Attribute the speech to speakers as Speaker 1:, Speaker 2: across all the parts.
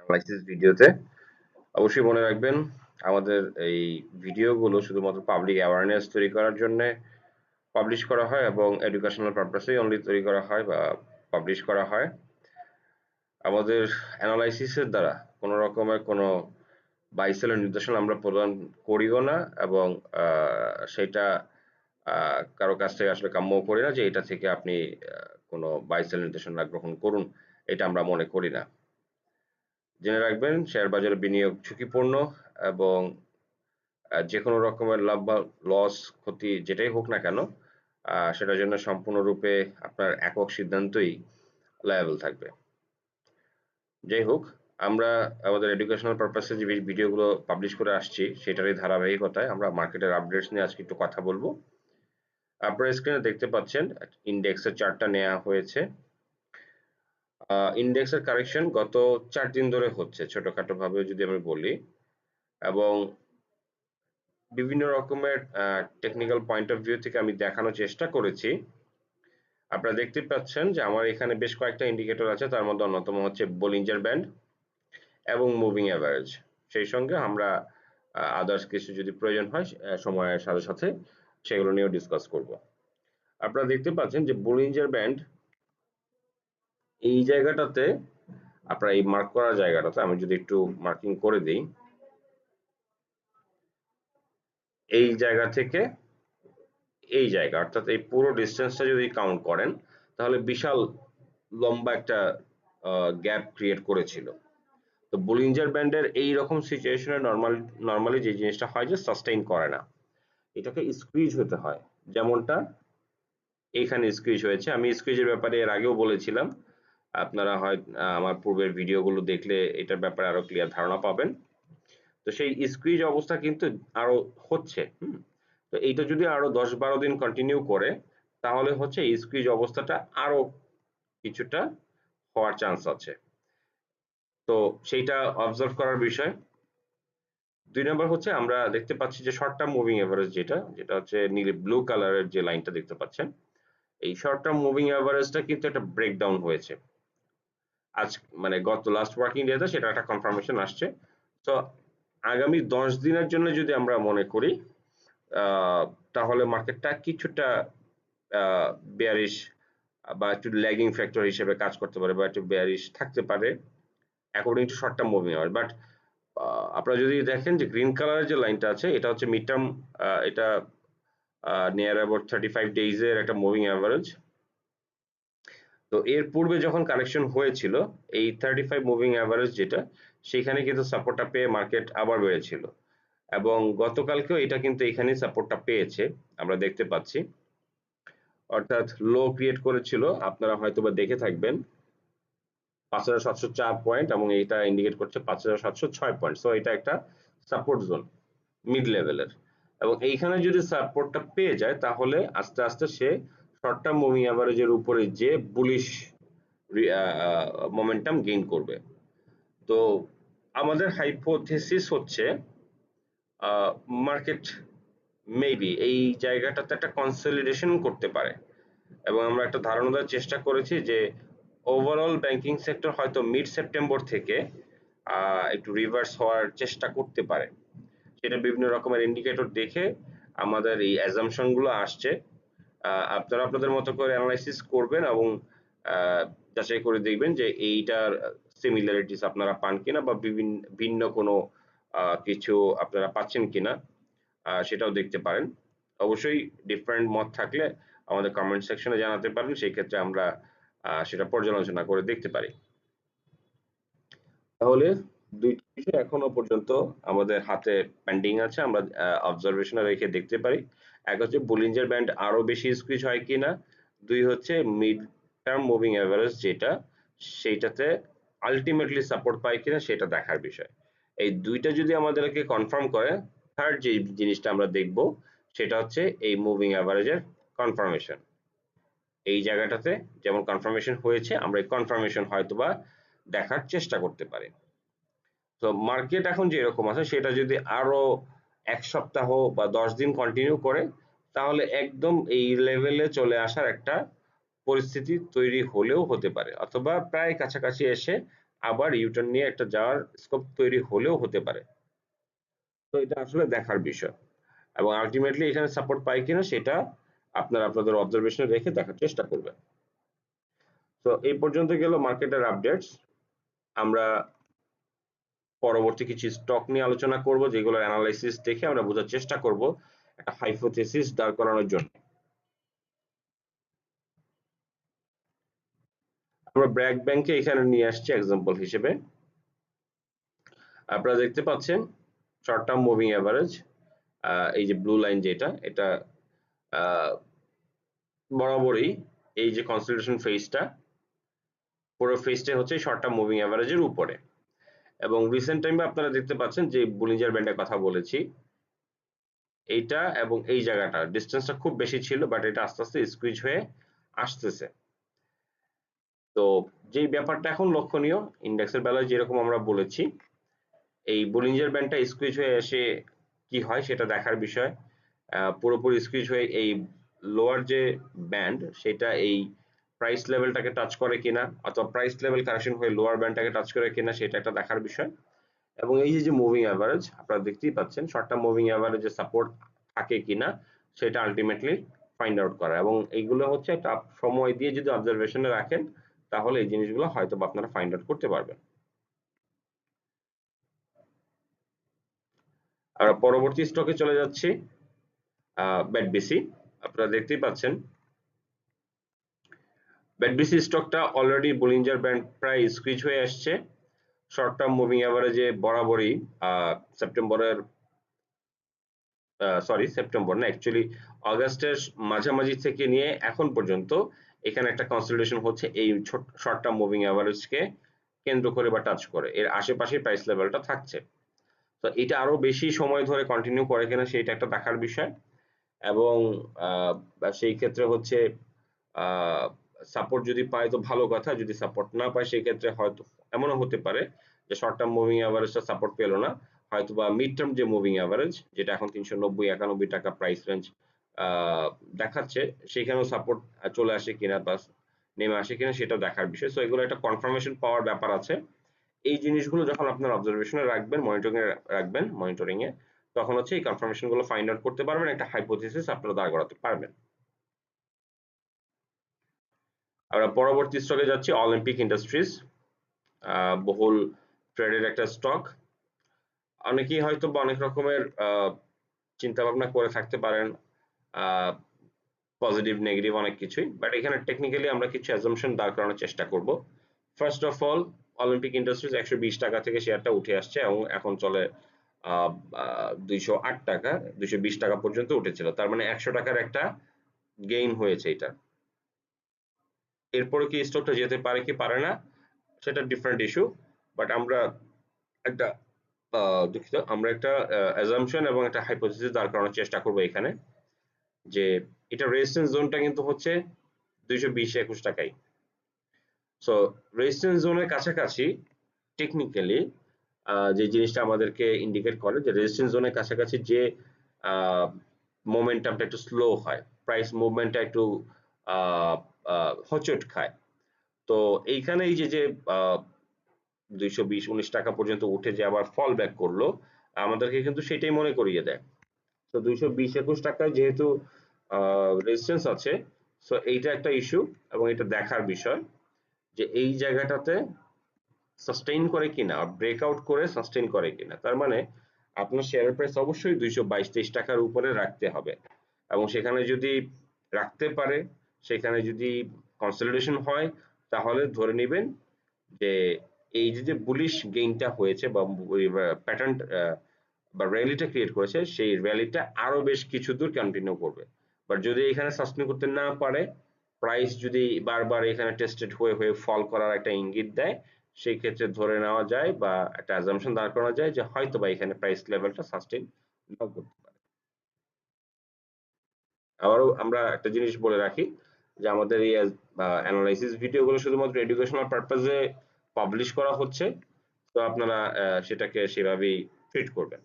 Speaker 1: Analysis ভিডিওতে। অবশ্যই মনে রাখবেন আমাদের এই ভিডিওগুলো শুধুমাত্র পাবলিক অ্যাওয়ারনেস তৈরি করার জন্যে পাবলিশ করা হয় এবং এডুকেশনাল পারপাসেই অনলি তৈরি করা হয় বা পাবলিশ করা হয়। আমাদের অ্যানালাইসিসের দ্বারা কোনো রকমের কোনো বাই সেলের নির্দেশনা আমরা প্রদান করিও না এবং সেটা কারো কাছ থেকে আসলে কাম্যও করি না যে এটা থেকে আপনি কোনো বাই সেল নির্দেশনা গ্রহণ করুন। এটা আমরা মনে করি না। জেনে রাখবেন শেয়ার বাজারে বিনিয়োগ ঝুঁকিপূর্ণ এবং যেকোনো রকমের লাভ বা লস ক্ষতি যেটাই হোক না কেন সেটার জন্য সম্পূর্ণরূপে আপনার একক সিদ্ধান্তই লায়াবল থাকবে। যাই হোক, আমরা আমাদের এডুকেশনাল পারপাসে যে ভিডিওগুলো পাবলিশ করে আসছি সেটারই ধারাবাহিকতায় আমরা মার্কেটের আপডেটস নিয়ে আজকে একটু কথা বলবো। আপনারা স্ক্রিনে দেখতে পাচ্ছেন ইন্ডেক্সের চার্টটা নেওয়া হয়েছে। ইন্ডেক্সের কারেকশন গত 4 দিন ধরে হচ্ছে ছোটখাটো ভাবে যদি আমি বলি, এবং বিভিন্ন রকমের টেকনিক্যাল পয়েন্ট অফ ভিউ থেকে আমি দেখানোর চেষ্টা করেছি। আপনারা দেখতে পাচ্ছেন যে আমার এখানে বেশ কয়েকটা ইন্ডিকেটর আছে, তার মধ্যে অন্যতম হচ্ছে বলিঞ্জার ব্যান্ড এবং মুভিং অ্যাভারেজ। সেই সঙ্গে আমরা আদার্স কিছু যদি প্রয়োজন হয় সময়ের সাথে সাথে সেগুলো নিয়েও ডিসকাস করব। আপনারা দেখতে পাচ্ছেন যে বলিঞ্জার ব্যান্ড এই জায়গাটাতে, আপনারা এই মার্ক করার জায়গাটাতে আমি যদি একটু মার্কিং করে দিই, এই জায়গা থেকে এই জায়গা অর্থাৎ এই পুরো ডিস্টেন্সটা যদি কাউন্ট করেন তাহলে বিশাল লম্বা একটা গ্যাপ ক্রিয়েট করেছিল। তো বলিঞ্জার ব্যান্ডের এই রকম সিচুয়েশনে নর্মালি যে জিনিসটা হয় যে সাস্টেইন করে না, এটাকে স্কুইজ হতে হয়। যেমনটা এইখানে স্কুইজ হয়েছে। আমি স্কুইজের ব্যাপারে এর আগেও বলেছিলাম, আপনারা হয় আমার পূর্বের ভিডিওগুলো দেখলে এটার ব্যাপারে আরো ক্লিয়ার ধারণা পাবেন। তো সেই স্কুইজ অবস্থা কিন্তু আরো হচ্ছে। তো এইটা যদি আরো 10-12 দিন কন্টিনিউ করে তাহলে হচ্ছে এই স্কুইজ অবস্থাটা আরো কিছুটা হওয়ার চান্স আছে। তো সেইটা অবজার্ভ করার বিষয়। 2 নাম্বার হচ্ছে আমরা দেখতে পাচ্ছি যে শর্ট টার্ম মুভিং এভারেজ যেটা হচ্ছে নীল ব্লু কালারের যে লাইনটা দেখতে পাচ্ছেন, এই শর্ট টার্ম মুভিং এভারেজটা কিন্তু একটা ব্রেকডাউন হয়েছে। আজ মানে গত লাস্ট ওয়ার্কিং ডেতে সেটা একটা কনফার্মেশন আসছে। তো আগামী 10 দিনের জন্য যদি আমরা মনে করি তাহলে মার্কেটটা কিছুটা বেয়ারিশ বা একটু ল্যাগিং ফ্যাক্টর হিসেবে কাজ করতে পারে বা একটু বেয়ারিশ থাকতে পারে according to short term moving average. But আপনারা যদি দেখেন যে গ্রিন কালারের যে লাইনটা আছে এটা হচ্ছে মিড টার্ম, এটা নিয়ার অ্যাবাউট 35 ডেইজ এর একটা মুভিং এভারেজ। তো এর পূর্বে যখন কারেকশন হয়েছিল এই 35 মুভিং এভারেজ যেটা, সেখানে কিন্তু সাপোর্টটা পেয়ে মার্কেট আবার বেড়েছিল এবং গতকালকেও এটা কিন্তু এখানেই সাপোর্টটা পেয়েছে আমরা দেখতে পাচ্ছি। অর্থাৎ লো ক্রিয়েট করেছিল, আপনারা হয়তোবা দেখে থাকবেন 5704 পয়েন্ট এবং এটা ইন্ডিকেট করছে 5706 পয়েন্ট। সো এটা একটা সাপোর্ট জোন মিড লেভেলের, এবং এইখানে যদি সাপোর্টটা পেয়ে যায় তাহলে আস্তে আস্তে সে শর্ট টার্ম মুভিং অ্যাভারেজের উপরে যে বুলিশ মোমেন্টাম গেইন করবে। তো আমাদের হাইপোথেসিস হচ্ছে মার্কেট মেবি এই জায়গাটাতে একটা কনসলিডেশন করতে পারে, এবং আমরা একটা ধারণা দেওয়ার চেষ্টা করেছি যে ওভারঅল ব্যাংকিং সেক্টর হয়তো মিড সেপ্টেম্বর থেকে একটু রিভার্স হওয়ার চেষ্টা করতে পারে। সেটা বিভিন্ন রকমের ইন্ডিকেটর দেখে আমাদের এই অ্যাজাম্পশন গুলো আসছে। আপনারা আপনাদের মতো করে অ্যানালাইসিস করবেন এবং যাচাই করে দেখবেন যে এইটার সিমিলারিটিস আপনারা পান কিনা বা বিভিন্ন ভিন্ন কোনো কিছু আপনারা পাচ্ছেন কিনা সেটাও দেখতে পারেন। অবশ্যই ডিফারেন্ট মত থাকলে আমাদের কমেন্ট সেকশনে জানাতে পারেন, সেই ক্ষেত্রে আমরা সেটা পর্যালোচনা করে দেখতে পারি। তাহলে দুইটি বিষয় এখনো পর্যন্ত আমাদের হাতে পেন্ডিং আছে, আমরা অবজারভেশনে রেখে দেখতে পারি। এক হচ্ছে বলিঞ্জার ব্যান্ড আরো বেশি স্কুইজ হয় কিনা, দুই হচ্ছে মিড টার্ম মুভিং এভারেজ যেটা, সেইটাতে আলটিমেটলি সাপোর্ট পায় কিনা সেটা দেখার বিষয়। এই দুইটা যদি আমাদেরকে কনফার্ম করে, থার্ড যে জিনিসটা আমরা দেখব সেটা হচ্ছে এই মুভিং এভারেজের কনফার্মেশন। এই জায়গাটাতে যেমন কনফার্মেশন হয়েছে আমরা এই কনফার্মেশন হয়তোবা দেখার চেষ্টা করতে পারি। তো মার্কেট এখন যেরকম আছে সেটা যদি আরো 1 সপ্তাহ বা 10 দিন কন্টিনিউ করে তাহলে একদম এই লেভেলে চলে আসার একটা পরিস্থিতি তৈরি হলেও হতে পারে, অথবা প্রায় কাছাকাছি এসে আবার ইউটার্ন নিয়ে একটা যাওয়ার স্কোপ তৈরি হলেও হতে পারে। তো এটা আসলে দেখার বিষয়, এবং আলটিমেটলি এখানে সাপোর্ট পায় কিনা সেটা আপনারা আপনাদের অবজারভেশনে রেখে দেখার চেষ্টা করবেন। তো এই পর্যন্ত গেল মার্কেটের আপডেটস। আমরা পরবর্তী কিছু স্টক নিয়ে আলোচনা করব, যেগুলোর অ্যানালাইসিস দেখে আমরা বোঝার চেষ্টা করব একটা হাইপোথেসিস দাঁড় করানোর জন্য। আমরা ব্র্যাক ব্যাংকে এখানে নিয়ে আসছি এক্সাম্পল হিসেবে। আপনারা দেখতে পাচ্ছেন শর্ট টার্ম মুভিং অ্যাভারেজ, এই যে ব্লু লাইন যেটা, এটা বরাবরই এই যে কনসলিডেশন ফেজটা, পুরো ফেজটা হচ্ছে শর্ট টার্ম মুভিং অ্যাভারেজের উপরে। এবং রিসেন্ট টাইমে আপনারা দেখতে পাচ্ছেন যে বুলিঞ্জার ব্যান্ডের কথা বলেছি, এইটা এবং এই জায়গাটা ডিস্টেন্সটা খুব বেশি ছিল, বাট এটা আস্তে আস্তে স্কুইজ হয়ে আসতেছে। তো যেই ব্যাপারটা এখন লক্ষণীয়, ইন্ডেক্সের বেলায় যেরকম আমরা বলেছি, এই বুলিঞ্জার ব্যান্ডটা স্কুইজ হয়ে এসে কি হয় সেটা দেখার বিষয়। পুরোপুরি স্কুইজ হয়ে এই লোয়ার যে ব্যান্ড সেটা এই প্রাইস লেভেলটাকে টাচ করে কিনা, অথবা প্রাইস লেভেল কারেকশন হয়ে লোয়ার ব্যান্ডটাকে টাচ করে কিনা সেটা একটা দেখার বিষয়। এবং এই যে মুভিং অ্যাভারেজ আপনারা দেখতেই পাচ্ছেন, শর্ট টার্ম মুভিং অ্যাভারেজে সাপোর্ট থাকে কিনা সেটা আলটিমেটলি ফাইন্ড আউট করা, এবং এইগুলো হচ্ছে একটা সময় দিয়ে যদি অবজারভেশনে রাখেন তাহলে এই জিনিসগুলো হয়তো আপনারা ফাইন্ড আউট করতে পারবেন। আমরা পরবর্তী স্টকে চলে যাচ্ছি, ব্যাটবিসি। আপনারা দেখতেই পাচ্ছেন ব্যাটবিসি স্টকটা অলরেডি বলিঞ্জার ব্যান্ড প্রায় স্কুইজ হয়ে আসছে। শর্ট টার্ম মুভিং অ্যাভারেজে বরাবরই সেপ্টেম্বরের সেপ্টেম্বর না, অ্যাকচুয়ালি অগাস্টের মাঝামাঝি থেকে নিয়ে এখন পর্যন্ত এখানে একটা কনসলিডেশন হচ্ছে এই শর্ট টার্ম মুভিং অ্যাভারেজকে কেন্দ্র করে বা টাচ করে, এর আশেপাশে প্রাইস লেভেলটা থাকছে। তো এটা আরো বেশি সময় ধরে কন্টিনিউ করে কিনা সেটা একটা দেখার বিষয়। এবং সেই ক্ষেত্রে হচ্ছে সাপোর্ট যদি পায় তো ভালো কথা, যদি সাপোর্ট না পায় সেই ক্ষেত্রে হয়তো এমনও হতে পারে যে শর্ট টার্ম মুভিং অ্যাভারেজটা সাপোর্ট পেলো না, হয়তো বা মিড টার্ম যে মুভিং অ্যাভারেজ যেটা এখন 390-91 টাকা প্রাইস রেঞ্জ দেখাচ্ছে, সেখানেও সাপোর্ট চলে আসে কিনা বা নেমে আসে কিনা সেটা দেখার বিষয়। সো এগুলো একটা কনফার্মেশন পাওয়ার ব্যাপার আছে। এই জিনিসগুলো যখন আপনার অবজারভেশনে রাখবেন, মনিটরিং এ, তখন হচ্ছে এই কনফার্মেশন গুলো ফাইন্ড আউট করতে পারবেন, একটা হাইপোথিসিস আপনারা দাঁড় করাতে পারবেন। আমরা পরবর্তী স্টকে যাচ্ছি, অলিম্পিক ইন্ডাস্ট্রিজ, বহুল ট্রেডের একটা স্টক। অনেকেই হয়তো বা অনেক রকমের চিন্তা ভাবনা করে থাকতে পারেন, পজিটিভ নেগেটিভ অনেক কিছুই, বাট এখানে টেকনিক্যালি আমরা কিছু অ্যাজাম্পশন দাঁড় করানোর চেষ্টা করব। First of all, Olympic industries 120 টাকা থেকে শেয়ারটা উঠে আসছে এবং এখন চলে 208 টাকা, 220 টাকা পর্যন্ত উঠেছিল, তার মানে 100 টাকার একটা গেইন হয়েছে এটা। এরপরে কি স্টকটা যেতে পারে কি পারে না সেটা ডিফারেন্ট ইস্যু, বাট আমরা একটা দুঃখিত, আমরা একটা অ্যাজাম্পশন এবং একটা হাইপোথিসিস দাঁড় করানোর চেষ্টা করব এখানে, যে এটা রেজিস্ট্যান্স জোনটা কিন্তু হচ্ছে 220-21 টাকায়। সো রেজিস্ট্যান্স জোনের কাছাকাছি টেকনিক্যালি যে জিনিসটা আমাদেরকে ইন্ডিকেট করে যে রেজিস্ট্যান্স জোনের কাছাকাছি যে মোমেন্টামটা একটু স্লো হয়, প্রাইস মুভমেন্টটা একটু হোঁচট খায়। তো এইখানে এই যে 220-19 টাকা পর্যন্ত উঠে যে আবার ফল ব্যাক করলো, আমাদেরকে কিন্তু সেটাই মনে করিয়ে দেয়। তো 220-21 টাকায় যেহেতু রেজিস্ট্যান্স আছে, সো এইটা একটা ইস্যু এবং এটা দেখার বিষয় যে এই জায়গাটাতে সাস্টেইন করে কিনা, ব্রেকআউট করে সাস্টেইন করে কিনা। তার মানে আপনার শেয়ার প্রাইস অবশ্যই 222-23 টাকার উপরে রাখতে হবে, এবং সেখানে যদি রাখতে পারে, সেখানে যদি কনসলিডেশন হয়, তাহলে ধরে নেবেন যে এই যে বুলিশ গেইনটা হয়েছে বা প্যাটার্ন বা র্যালিটা ক্রিয়েট করেছে, সেই র্যালিটা আরো বেশ কিছু দূর কন্টিনিউ করবে। বাট যদি এখানে সাস্টেইন করতে না পারে, প্রাইস যদি বারবার এখানে টেস্টেড হয়ে হয়ে ফল করার একটা ইঙ্গিত দেয়, সেই ক্ষেত্রে ধরে নেওয়া যায় বা একটা অ্যাজাম্পশন দাঁড় করানো যায় যে হয়তো বা এখানে প্রাইস লেভেলটা সাস্টেইন নাও করতে পারে। আবারও আমরা একটা জিনিস বলে রাখি যে আমাদের এই অ্যানালাইসিস ভিডিওগুলো শুধুমাত্র এডুকেশনাল পারপাসে পাবলিশ করা হচ্ছে, তো আপনারা সেটাকে সেভাবেই ট্রিট করবেন।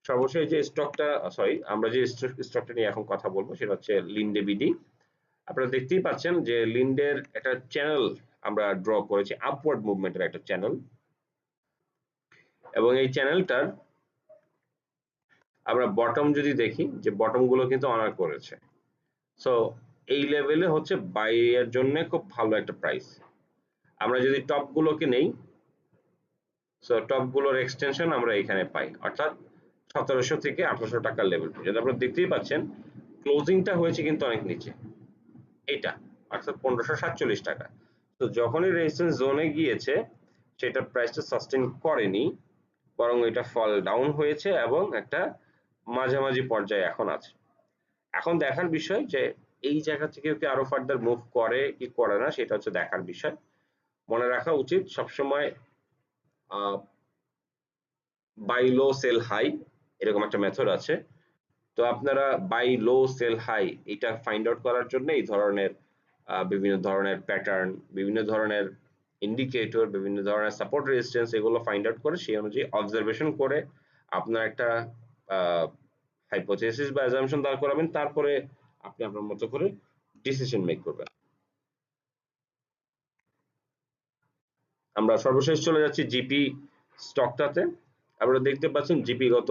Speaker 1: সর্বশেষ যে স্টকটা, আমরা যে স্টকটা নিয়ে এখন কথা বলবো সেটা হচ্ছে লিন্ডে বিডি। আপনারা দেখতেই পাচ্ছেন যে লিন্ডের একটা চ্যানেল আমরা ড্র করেছি আপওয়ার্ড মুভমেন্টের একটা চ্যানেল, এবং এই চ্যানেলটার আমরা বটম যদি দেখি যে বটম গুলো কিন্তু অনার করেছে। সো এই লেভেলে হচ্ছে বাই এর জন্য খুব ভালো একটা প্রাইস। আমরা যদি টপ গুলোকে নেই, সো টপ গুলোর এক্সটেনশন আমরা এখানে পাই, অর্থাৎ 1700 থেকে 1800 টাকার লেভেল পর্যন্ত। আপনারা দেখতেই পাচ্ছেন ক্লোজিংটা হয়েছে কিন্তু অনেক নিচে, এটা অর্থাৎ 1547 টাকা। তো যখনই রেজিস্ট্যান্স জোনে গিয়েছে সেটা প্রাইসটা সাস্টেইন করেনি, বরং এটা ফল ডাউন হয়েছে এবং একটা মাঝামাঝি পর্যায়ে এখন আছে। এখন দেখার বিষয় যে এই জায়গা থেকে কি আরো ফার্দার মুভ করে কি করে না, সেটা হচ্ছে দেখার বিষয়। মনে রাখা উচিত সবসময় বাই লো সেল হাই এরকম একটা মেথড আছে। তো আপনারা বাই লো সেল হাই এটা ফাইন্ড আউট করার জন্য এই ধরনের বিভিন্ন ধরনের প্যাটার্ন, বিভিন্ন ধরনের ইন্ডিকেটর, বিভিন্ন ধরনের সাপোর্ট রেজিস্ট্যান্স এগুলো ফাইন্ড আউট করে সেই অনুযায়ী অবজারভেশন করে আপনার একটা হাইপোথেসিস বা অ্যাজাম্পশন দাঁড় করাবেন, তারপরে আপনি আপনার মতো করে ডিসিশন মেক করবেন। আমরা সর্বশেষ চলে যাচ্ছি জিপি স্টকটাতে। আপনারা দেখতে পাচ্ছেন জিপি গত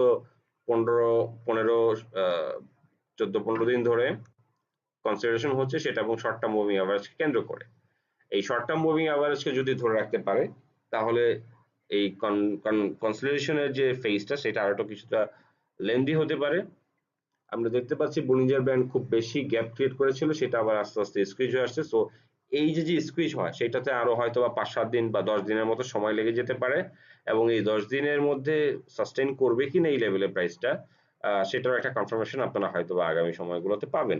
Speaker 1: 14 দিন ধরে কনসিডারেশন হচ্ছে সেটা, এবং শর্ট টার্ম মুভিং অ্যাভারেজকে কেন্দ্র করে। এই শর্ট টার্ম মুভিং অ্যাভারেজকে যদি ধরে রাখতে পারে তাহলে এই কনসলিডেশনের যে ফেজটা সেটা আরো কিছুটা লেন্দি হতে পারে। আমরা দেখতে পাচ্ছি বলিঞ্জার ব্যান্ড খুব বেশি গ্যাপ ক্রিয়েট করেছিল, সেটা আবার আস্তে আস্তে স্কুইজ হয়ে আসছে। সো এই যে যে স্কুইজ হয় সেটাতে আরো হয়তো বা 5-7 দিন বা 10 দিনের মতো সময় লেগে যেতে পারে, এবং এই 10 দিনের মধ্যে সাস্টেইন করবে কিনা এই লেভেলের প্রাইসটা সেটার একটা কনফার্মেশন আপনারা হয়তো বা আগামী সময়গুলোতে পাবেন।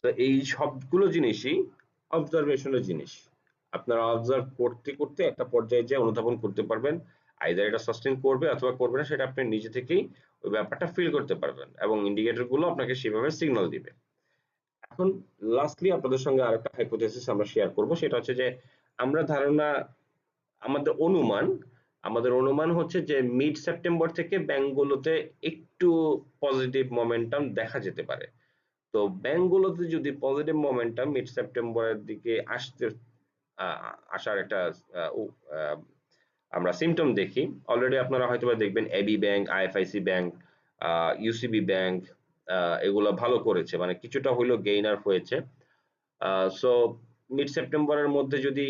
Speaker 1: তো এই সবগুলো জিনিসই অবজারভেশনের জিনিস। আপনারা অবজার্ভ করতে করতে একটা পর্যায়ে যে অনুধাবন করতে পারবেন আইদার এটা সাস্টেইন করবে অথবা করবে না, সেটা আপনি নিজে থেকেই ওই ব্যাপারটা ফিল করতে পারবেন, এবং ইন্ডিকেটর গুলো আপনাকে সেভাবে সিগন্যাল দিবে। এখন লাস্টলি আপনাদের সঙ্গে আরেকটা হাইপোথেসিস আমরা শেয়ার করব, সেটা হচ্ছে যে আমরা ধারণা, আমাদের অনুমান হচ্ছে যে মিড সেপ্টেম্বর থেকে ব্যাংকগুলোতে একটু পজিটিভ মোমেন্টাম দেখা যেতে পারে। তো ব্যাংকগুলোতে যদি পজিটিভ মোমেন্টাম মিড সেপ্টেম্বরের দিকে আসার একটা আমরা সিমটম দেখি, অলরেডি আপনারা হয়তোবা দেখবেন AB bank, IFIC bank, UCB bank এগুলো ভালো করেছে, মানে কিছুটা হইলেও গেইনার হয়েছে। সো মিড সেপ্টেম্বরের মধ্যে যদি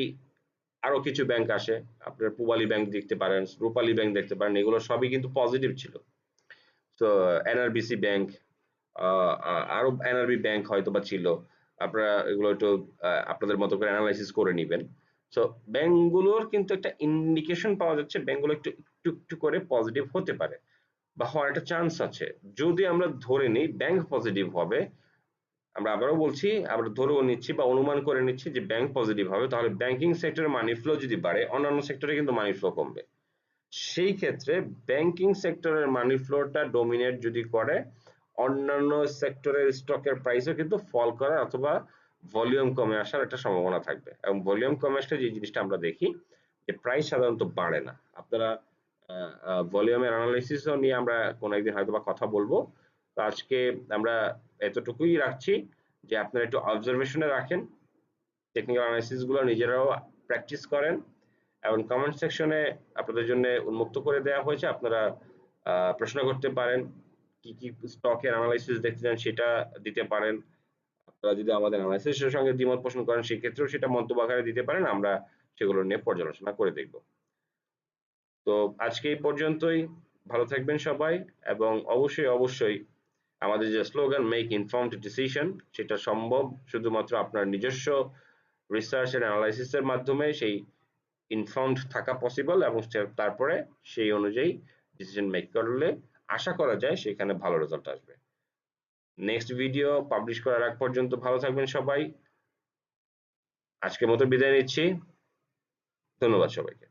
Speaker 1: আরো কিছু ব্যাংক আসে, আপনার পূবালী ব্যাংক দেখতে পারেন, রূপালী ব্যাংক দেখতে পারেন, এগুলো সবই কিন্তু পজিটিভ ছিল। তো এনআরবিসি ব্যাংক, আরো এনআরবি ব্যাংক হয়তো বা ছিল, আপনারা এগুলো একটু আপনাদের মতো করে অ্যানালাইসিস করে নেবেন। সো ব্যাংকগুলোর কিন্তু একটা ইন্ডিকেশন পাওয়া যাচ্ছে ব্যাংকগুলো একটু একটু একটু করে পজিটিভ হতে পারে বা হওয়ার একটা চান্স আছে। যদি আমরা ধরে নিই ব্যাংক পজিটিভ হবে, আমরা আবারও বলছি, আমরা ধরেও নিচ্ছি বা অনুমান করে নিচ্ছি যে ব্যাংক পজিটিভ হবে, তাহলে ব্যাংকিং সেক্টরে মানি ফ্লো যদি বাড়ে অন্যান্য সেক্টরে কিন্তু মানি ফ্লো কমবে। সেই ক্ষেত্রে ব্যাংকিং সেক্টরের মানি ফ্লোটা ডোমিনেট যদি করে, অন্যান্য সেক্টরের স্টকের প্রাইসও কিন্তু ফল করার অথবা ভলিউম কমে আসার একটা সম্ভাবনা থাকবে। এবং ভলিউম কমে আসলে যে জিনিসটা আমরা দেখি যে প্রাইস সাধারণত বাড়ে না। আপনারা ভলিউমের অ্যানালাইসিসও নিয়ে আমরা কোনো একদিন হয়তো বা কথা বলবো। তো আজকে আমরা এতটুকুই রাখছি, যে আপনারা একটু অবজারভেশনে রাখেন, টেকনিক্যাল অ্যানালাইসিস গুলো নিজেরাও প্র্যাকটিস করেন, এবং কমেন্ট সেকশনে আপনাদের জন্য উন্মুক্ত করে দেওয়া হয়েছে। আপনারা প্রশ্ন করতে পারেন, কি কি স্টকের অ্যানালাইসিস দেখতে চান সেটা দিতে পারেন। আপনারা যদি আমাদের অ্যানালাইসিসের সঙ্গে দ্বিমত পোষণ করেন সেক্ষেত্রেও সেটা মন্তব্য আকারে দিতে পারেন, আমরা সেগুলো নিয়ে পর্যালোচনা করে দেখব। তো আজকে এই পর্যন্তই। ভালো থাকবেন সবাই, এবং অবশ্যই অবশ্যই আমাদের যে স্লোগান মেক ইনফর্মড ডিসিশন, সেটা সম্ভব শুধুমাত্র আপনার নিজস্ব রিসার্চ এন্ড অ্যানালাইসিসের মাধ্যমে। সেই ইনফর্মড থাকা পসিবল, এবং তারপরে সেই অনুযায়ী ডিসিশন মেক করলে আশা করা যায় সেখানে ভালো রেজাল্ট আসবে। নেক্সট ভিডিও পাবলিশ করার আগ পর্যন্ত ভালো থাকবেন সবাই। আজকের মতো বিদায় নিচ্ছি। ধন্যবাদ সবাইকে।